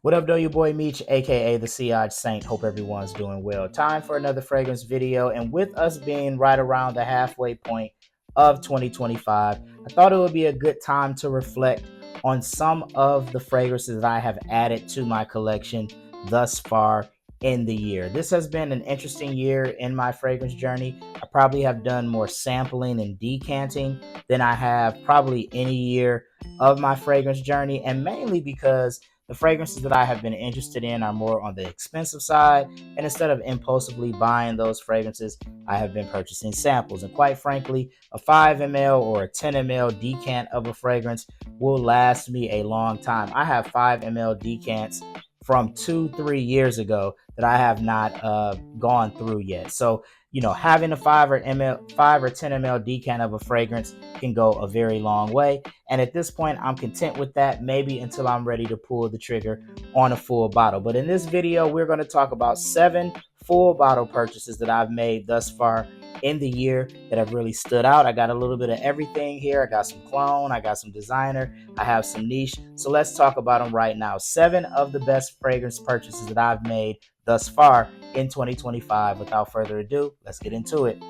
What up, though? Your boy Meech, aka the Siage Saint. Hope everyone's doing well. Time for another fragrance video, and with us being right around the halfway point of 2025, I thought it would be a good time to reflect on some of the fragrances that I have added to my collection thus far in the year. This has been an interesting year in my fragrance journey. I probably have done more sampling and decanting than I have probably any year of my fragrance journey, and mainly because the fragrances that I have been interested in are more on the expensive side, and instead of impulsively buying those fragrances, I have been purchasing samples. And quite frankly, a 5 ml or a 10 ml decant of a fragrance will last me a long time. I have 5 ml decants from 2-3 years ago that I have not gone through yet. So having a 5 or 10 ml decant of a fragrance can go a very long way. And at this point, I'm content with that, maybe until I'm ready to pull the trigger on a full bottle. But in this video, we're going to talk about 7 full bottle purchases that I've made thus far in the year that have really stood out. I got a little bit of everything here. I got some clone, I got some designer, I have some niche. So let's talk about them right now. 7 of the best fragrance purchases that I've made thus far in 2025. Without further ado, let's get into it.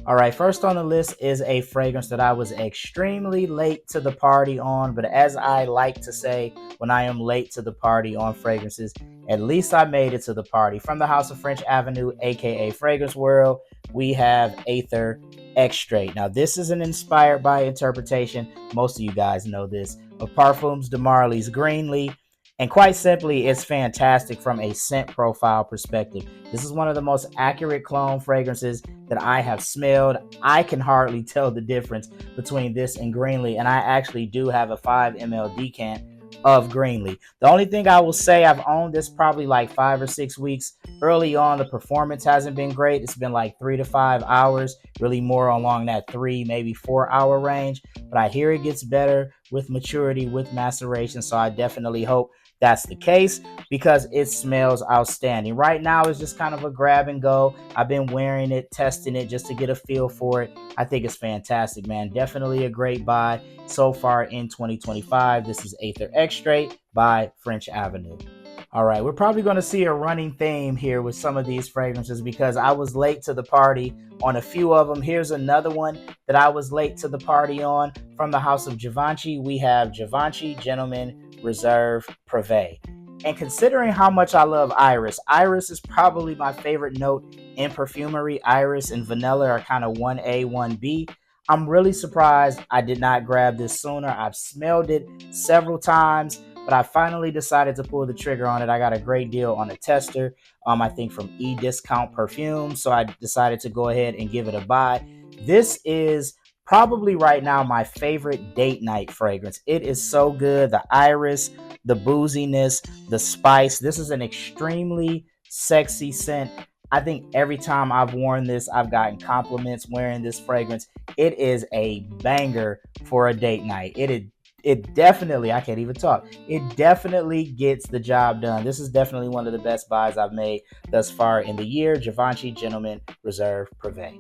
All right, first on the list is a fragrance that I was extremely late to the party on, but as I like to say, when I am late to the party on fragrances, at least I made it to the party. From the House of French Avenue, aka Fragrance World, we have Aether Extrait. Now, this is an inspired by interpretation, most of you guys know this, of Parfums de Marly's Greenly. And quite simply, it's fantastic from a scent profile perspective. This is one of the most accurate clone fragrances that I have smelled. I can hardly tell the difference between this and Greenly, and I actually do have a 5 ml decant of Greenly. The only thing I will say, I've owned this probably like 5 or 6 weeks. Early on, the performance hasn't been great. It's been like 3 to 5 hours, really more along that 3, maybe 4 hour range. But I hear it gets better with maturity, with maceration. So I definitely hope that's the case because it smells outstanding. Right now, it's just kind of a grab and go. I've been wearing it, testing it just to get a feel for it. I think it's fantastic, man. Definitely a great buy so far in 2025. This is Aether Extrait by French Avenue. All right, we're probably going to see a running theme here with some of these fragrances because I was late to the party on a few of them. Here's another one that I was late to the party on. From the House of Givenchy, we have Givenchy Gentleman Reserve Privé. And considering how much I love Iris, Iris is probably my favorite note in perfumery. Iris and vanilla are kind of 1A, 1B. I'm really surprised I did not grab this sooner. I've smelled it several times, but I finally decided to pull the trigger on it. I got a great deal on a tester, I think from eDiscount Perfume, so I decided to go ahead and give it a buy. This is probably right now my favorite date night fragrance. It is so good. The iris, the booziness, the spice. This is an extremely sexy scent. I think every time I've worn this, I've gotten compliments wearing this fragrance. It is a banger for a date night. It definitely, I can't even talk. It definitely gets the job done. This is definitely one of the best buys I've made thus far in the year. Givenchy Gentleman Reserve Privé.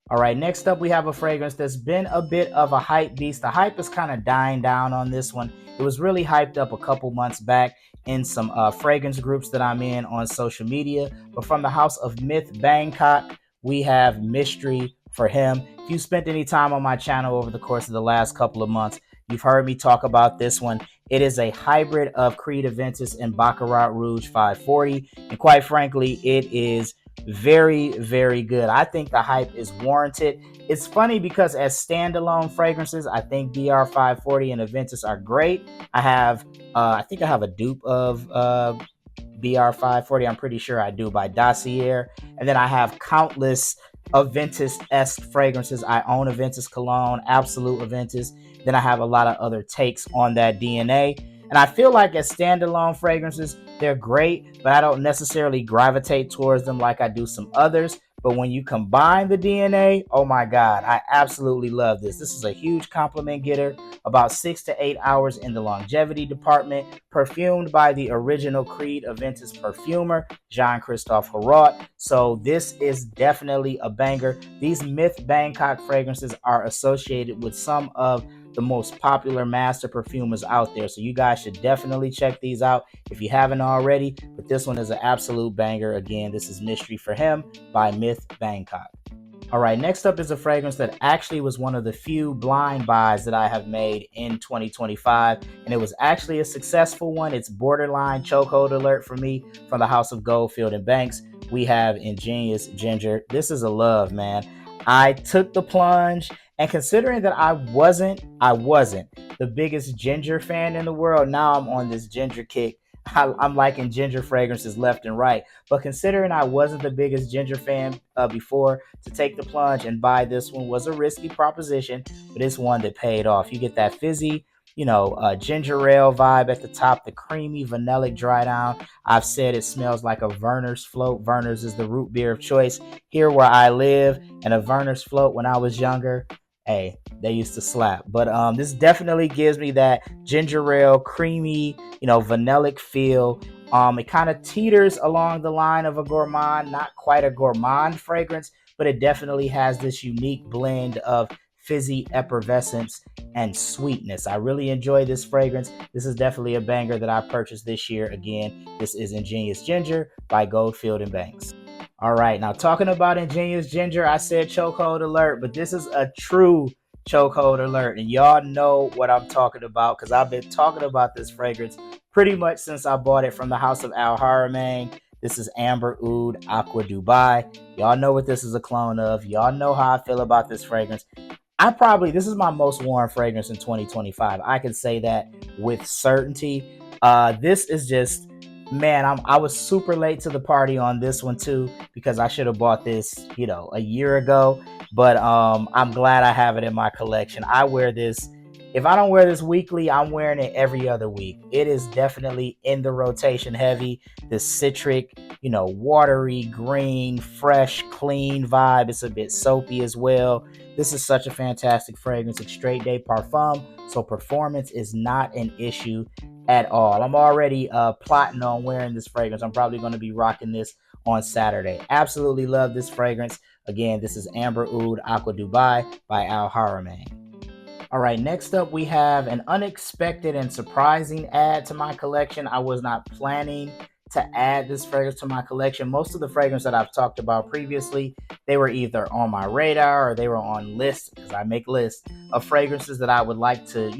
All right, next up we have a fragrance that's been a bit of a hype beast. The hype is kind of dying down on this one. It was really hyped up a couple months back in some fragrance groups that I'm in on social media. But from the House of Myth Bangkok, we have Mystery for Him. If you spent any time on my channel over the course of the last couple of months, you've heard me talk about this one. It is a hybrid of Creed Aventus and Baccarat Rouge 540. And quite frankly, it is very, very good. I think the hype is warranted. It's funny because as standalone fragrances, I think BR 540 and Aventus are great. I think I have a dupe of BR 540. I'm pretty sure I do, by Dossier. And then I have countless Aventus-esque fragrances. I own Aventus cologne, Absolute Aventus. Then I have a lot of other takes on that DNA. And I feel like as standalone fragrances, they're great, but I don't necessarily gravitate towards them like I do some others. But when you combine the DNA, oh my God, I absolutely love this. This is a huge compliment getter, about 6 to 8 hours in the longevity department, perfumed by the original Creed Aventus perfumer, Jean-Christophe Heroult. So this is definitely a banger. These Myth Bangkok fragrances are associated with some of the most popular master perfumers out there. So you guys should definitely check these out if you haven't already. But this one is an absolute banger. Again, this is Mystery for Him by Myth Bangkok. All right, next up is a fragrance that actually was one of the few blind buys that I have made in 2025, and it was actually a successful one. It's borderline chokehold alert for me from the House of Goldfield and Banks. We have Ingenious Ginger. This is a love, man. I took the plunge, and considering that I wasn't the biggest ginger fan in the world, now I'm on this ginger kick. I'm liking ginger fragrances left and right. But considering I wasn't the biggest ginger fan before, to take the plunge and buy this one was a risky proposition, but it's one that paid off. You get that fizzy, ginger ale vibe at the top, the creamy vanillic dry down. I've said it smells like a Werner's float. Werner's is the root beer of choice here where I live, and a Werner's float when I was younger, hey, they used to slap. But this definitely gives me that ginger ale, creamy, vanillic feel. It kind of teeters along the line of a gourmand, not quite a gourmand fragrance, but it definitely has this unique blend of fizzy effervescence and sweetness. I really enjoy this fragrance. This is definitely a banger that I purchased this year. Again, this is Ingenious Ginger by Goldfield and Banks. All right, now talking about Ingenious Ginger, I said chokehold alert, but this is a true chokehold alert, and y'all know what I'm talking about because I've been talking about this fragrance pretty much since I bought it from the House of Al Haramain. This is Amber Oud Aqua Dubai. Y'all know what this is a clone of. Y'all know how I feel about this fragrance. This is my most worn fragrance in 2025. I can say that with certainty. This is just, man, I was super late to the party on this one too, because I should have bought this, a year ago. But I'm glad I have it in my collection. I wear this. If I don't wear this weekly, I'm wearing it every other week. It is definitely in the rotation heavy. This citric, watery, green, fresh, clean vibe. It's a bit soapy as well. This is such a fantastic fragrance. It's straight day parfum, so performance is not an issue at all. I'm already plotting on wearing this fragrance. I'm probably going to be rocking this on Saturday. Absolutely love this fragrance. Again, this is Amber Oud Aqua Dubai by Al Haramain. All right, next up we have an unexpected and surprising add to my collection. I was not planning to add this fragrance to my collection. Most of the fragrances that I've talked about previously, they were either on my radar or they were on lists, because I make lists of fragrances that I would like to,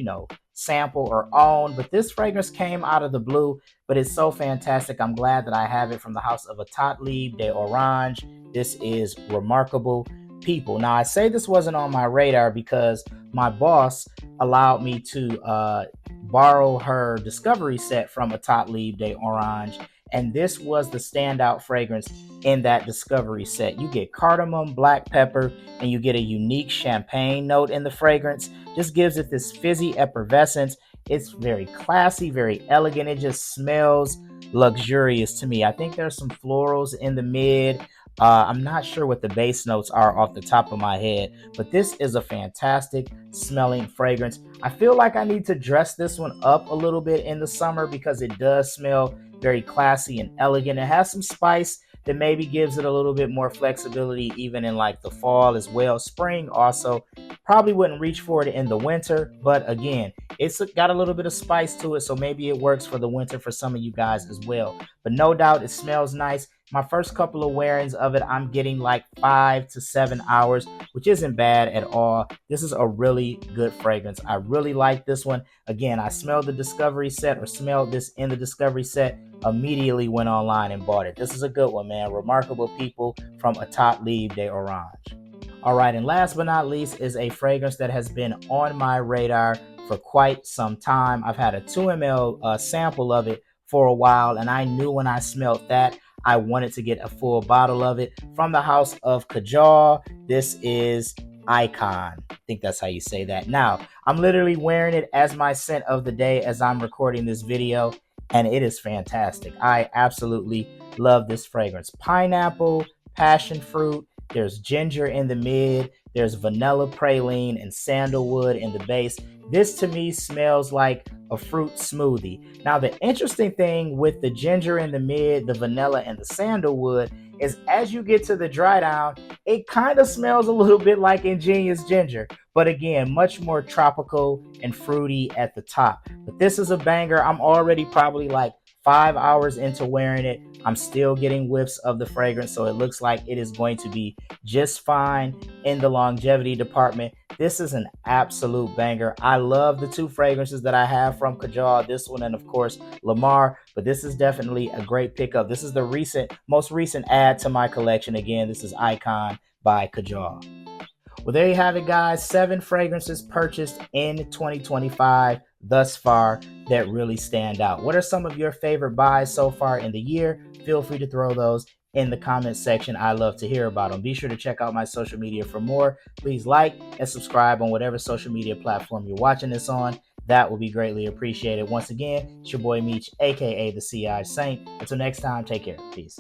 sample or own. But this fragrance came out of the blue, but it's so fantastic. I'm glad that I have it from the house of Etat Libre d'Orange. This is Remarkable People. Now, I say this wasn't on my radar because my boss allowed me to borrow her discovery set from Etat Libre d'Orange, and this was the standout fragrance in that discovery set. You get cardamom, black pepper, and you get a unique champagne note in the fragrance. Just gives it this fizzy effervescence. It's very classy, very elegant. It just smells luxurious to me. I think there's some florals in the mid. I'm not sure what the base notes are off the top of my head, but this is a fantastic smelling fragrance. I feel like I need to dress this one up a little bit in the summer because it does smell very classy and elegant. It has some spice that maybe gives it a little bit more flexibility even in like the fall as well. Spring also, probably wouldn't reach for it in the winter, but again, it's got a little bit of spice to it, so maybe it works for the winter for some of you guys as well. But no doubt it smells nice. My first couple of wearings of it, I'm getting like 5 to 7 hours, which isn't bad at all. This is a really good fragrance. I really like this one. Again, I smelled the discovery set, or smelled this in the discovery set, immediately went online and bought it. This is a good one, man. Remarkable People from Etat Libre d'Orange. All right, and last but not least is a fragrance that has been on my radar for quite some time. I've had a 2 ml sample of it for a while, and I knew when I smelled that I wanted to get a full bottle of it from the house of Kajal. This is Icon. I think that's how you say that. Now, I'm literally wearing it as my scent of the day as I'm recording this video, and it is fantastic. I absolutely love this fragrance. Pineapple, passion fruit, there's ginger in the mid, there's vanilla praline and sandalwood in the base. This to me smells like a fruit smoothie. Now, the interesting thing with the ginger in the mid, the vanilla, and the sandalwood is as you get to the dry down, it kind of smells a little bit like Ingenious Ginger, but again, much more tropical and fruity at the top. But this is a banger. I'm already probably like 5 hours into wearing it. I'm still getting whiffs of the fragrance, so it looks like it is going to be just fine in the longevity department. This is an absolute banger. I love the two fragrances that I have from Kajal, this one and of course Lamar, but this is definitely a great pickup. This is the most recent add to my collection. Again, this is Icon by Kajal. Well, there you have it, guys. 7 fragrances purchased in 2025 thus far that really stand out. What are some of your favorite buys so far in the year? Feel free to throw those in the comments section. I love to hear about them. Be sure to check out my social media for more. Please like and subscribe on whatever social media platform you're watching this on. That will be greatly appreciated. Once again, it's your boy Meech, aka the CI Saint. Until next time, take care. Peace.